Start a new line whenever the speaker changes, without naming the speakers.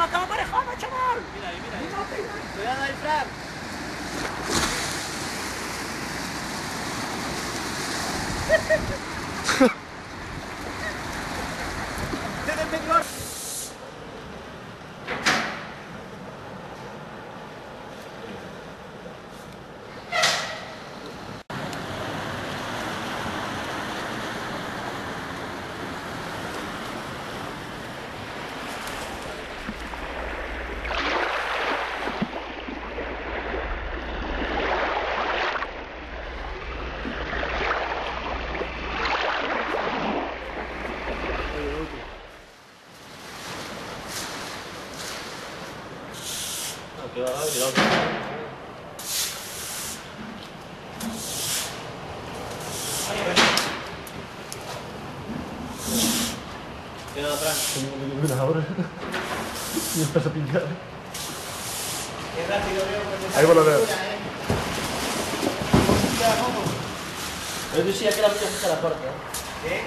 me acaba aparejada, chaval.
Mira ahí, mira ahí. Cuidado ahí, Frank. Desde el medio.
Que va, cuidado. Cuidado, Fran.
Mira ahora. Y empieza a pinchar.
Qué rápido veo.
Ahí va la veo.
Pero tú sí, aquí la metes a la puerta.
¿Eh?